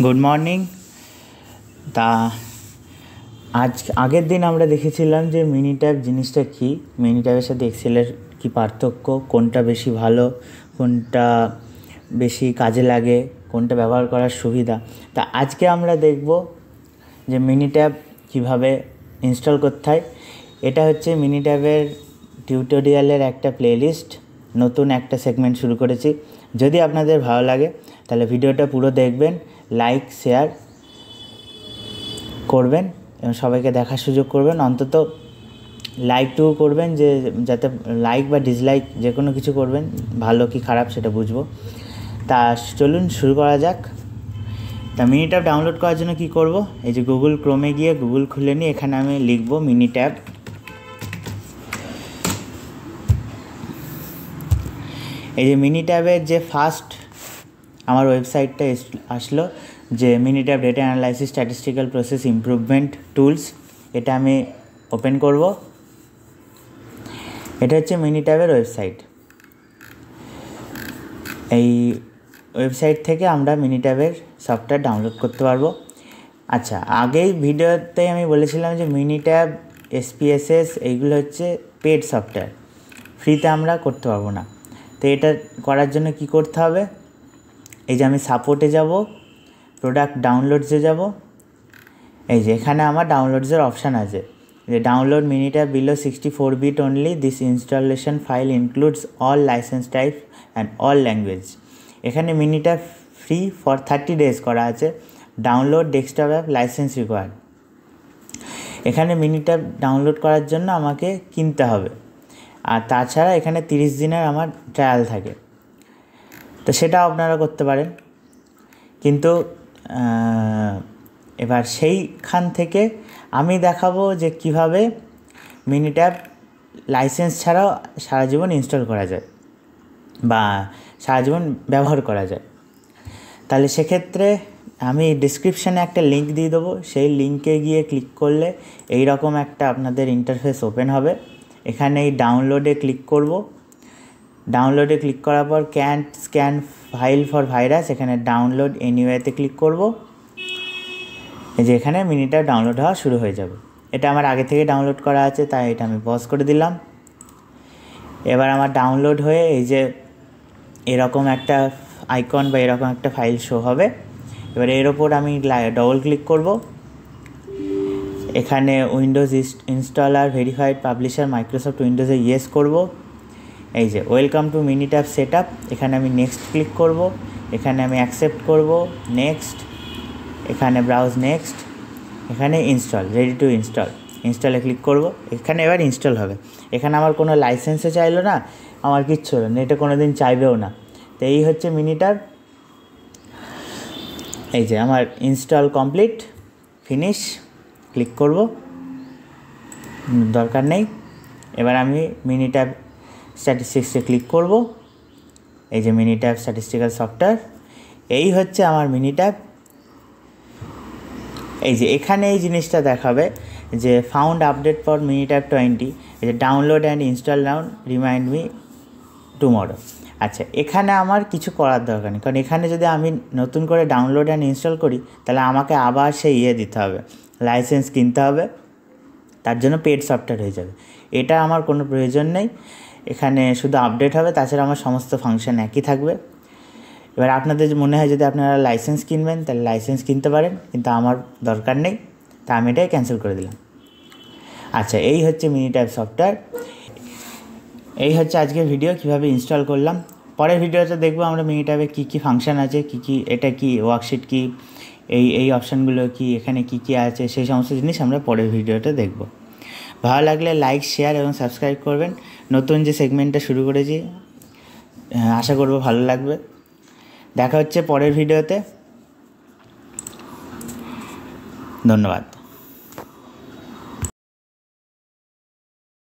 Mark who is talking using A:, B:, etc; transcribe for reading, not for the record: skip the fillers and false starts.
A: Good morning. তা আগের দিন আমরা দেখেছিলাম যে মিনিট্যাব জিনিসটা কী, মিনিট্যাবের সাথে এক্সেলের কী পার্থক্য, কোনটা বেশি ভালো, কোনটা বেশি কাজে লাগে, কোনটা ব্যবহার করার সুবিধা। তা আজকে আমরা দেখব যে মিনিট্যাব কীভাবে ইনস্টল করতে হয়। এটা হচ্ছে মিনিট্যাবের টিউটোরিয়ালের একটা প্লেলিস্ট, নতুন একটা সেগমেন্ট শুরু করেছি। যদি আপনাদের ভালো লাগে তাহলে ভিডিওটা পুরো দেখবেন, লাইক শেয়ার করবেন এবং সবাইকে দেখার সুযোগ করবেন। অন্তত লাইকটুকু করবেন, যে যাতে লাইক বা ডিসলাইক যে কোনো কিছু করবেন, ভালো কি খারাপ সেটা বুঝবো। তা চলুন শুরু করা যাক। তা মিনিট্যাব ডাউনলোড করার জন্য কি করব, এই যে গুগল ক্রোমে গিয়ে গুগল খুলে নিয়ে এখানে আমি লিখব মিনিট্যাব। এই যে মিনিট্যাবের যে ফার্স্ট আমার ওয়েবসাইটটা আসলো, যে Minitab data analysis statistical process improvement tools, এটা আমি ওপেন করব। এটা হচ্ছে মিনিট্যাবের ওয়েবসাইট। এই ওয়েবসাইট থেকে আমরা মিনিট্যাবের সফটওয়্যার ডাউনলোড করতে পারবো। আচ্ছা, আগেই ভিডিওতে আমি বলেছিলাম যে মিনিট্যাব, এসপিএসএস এইগুলো হচ্ছে পেড সফটওয়্যার, ফ্রিতে আমরা করতে পারবো না। তো এটা করার জন্য কি করতে হবে, এই যে আমি সাপোর্টে যাব, প্রোডাক্ট ডাউনলোডসে যাব, এই যে এখানে আমার ডাউনলোডসের অপশান আছে, যে download Minitab below 64 bit only, this installation file includes all licence type and all language. এখানে মিনিট্যাব ফ্রি ফর 30 days করা আছে। Download desktop app, licence required. এখানে মিনিট্যাব ডাউনলোড করার জন্য আমাকে কিনতে হবে, আর তাছাড়া এখানে 30 দিনের আমার ট্রায়াল থাকে, তো সেটাও আপনারা করতে পারেন। কিন্তু এবার সেইখান থেকে আমি দেখাবো যে কিভাবে মিনিট্যাব লাইসেন্স ছাড়াও সারা জীবন ইনস্টল করা যায় বা সারা জীবন ব্যবহার করা যায়। তাহলে সেক্ষেত্রে আমি ডিসক্রিপশানে একটা লিঙ্ক দিয়ে দেবো, সেই লিঙ্কে গিয়ে ক্লিক করলে এই রকম একটা আপনাদের ইন্টারফেস ওপেন হবে। এখানে এই ডাউনলোডে ক্লিক করব। ডাউনলোডে ক্লিক করার পর can't scan file for virus, এখানে ডাউনলোড এনিওয়েতে ক্লিক করব। এই যে এখানে মিনিট্যাব ডাউনলোড হওয়া শুরু হয়ে যাবে। এটা আমার আগে থেকে ডাউনলোড করা আছে, তাই এটা আমি পজ করে দিলাম। এবার আমার ডাউনলোড হয়ে এই যে এরকম একটা আইকন বা এরকম একটা ফাইল শো হবে। এবার এর ওপর আমি ডবল ক্লিক করব। এখানে Windows installer, verified publisher, Microsoft উইন্ডোজে ইয়েস করব। এই যে welcome to Minitab set up, এখানে আমি নেক্সট ক্লিক করব। এখানে আমি অ্যাকসেপ্ট করব, নেক্সট, এখানে ব্রাউজ নেক্সট, এখানে ইনস্টল, রেডি টু ইনস্টল, ইনস্টলে ক্লিক করব। এখানে এবার ইনস্টল হবে। এখানে আমার কোনো লাইসেন্সে চাইলো না, আমার কিচ্ছু হলো না, এটা কোনো দিন চাইবেও না। তো এই হচ্ছে মিনিট্যাব। এই যে আমার ইনস্টল কমপ্লিট, ফিনিশ ক্লিক করব, দরকার নেই। এবার আমি মিনিট্যাব স্ট্যাটিস্টিক্সে ক্লিক করব। এই যে মিনিট্যাব স্ট্যাটিস্টিক্যাল সফটওয়্যার, এই হচ্ছে আমার মিনিট্যাব। এই যে এখানে এই জিনিসটা দেখাবে যে ফাউন্ড আপডেট ফর মিনিট্যাব 20, এই যে download and install now, remind me tomorrow. আচ্ছা, এখানে আমার কিছু করার দরকার নেই, কারণ এখানে যদি আমি নতুন করে ডাউনলোড অ্যান্ড ইনস্টল করি তাহলে আমাকে আবার সেই দিতে হবে, লাইসেন্স কিনতে হবে, তার জন্য পেড সফটওয়্যার হয়ে যাবে। এটা আমার কোনো প্রয়োজন নেই, এখানে শুধু আপডেট হবে, তাছাড়া আমার সমস্ত ফাংশন একই থাকবে। এবার আপনাদের মনে হয় যদি আপনারা লাইসেন্স কিনবেন তাহলে লাইসেন্স কিনতে পারেন, কিন্তু আমার দরকার নেই, তা আমি এটাই ক্যান্সেল করে দিলাম। আচ্ছা, এই হচ্ছে মিনিট্যাব সফটওয়্যার। এই হচ্ছে আজকের ভিডিও, কিভাবে ইনস্টল করলাম। পরের ভিডিওতে দেখবো আমরা মিনিট্যাবে কী কী ফাংশান আছে, কী কী, এটা কি ওয়ার্কশিট, কি এই অপশানগুলো কি, এখানে কী কী আছে, সেই সমস্ত জিনিস আমরা পরের ভিডিওতে দেখব। ভালো লাগলে লাইক, শেয়ার এবং সাবস্ক্রাইব করবেন। নতুন যে সেগমেন্টটা শুরু করেছি, আশা করব ভালো লাগবে। দেখা হচ্ছে পরের ভিডিওতে। ধন্যবাদ।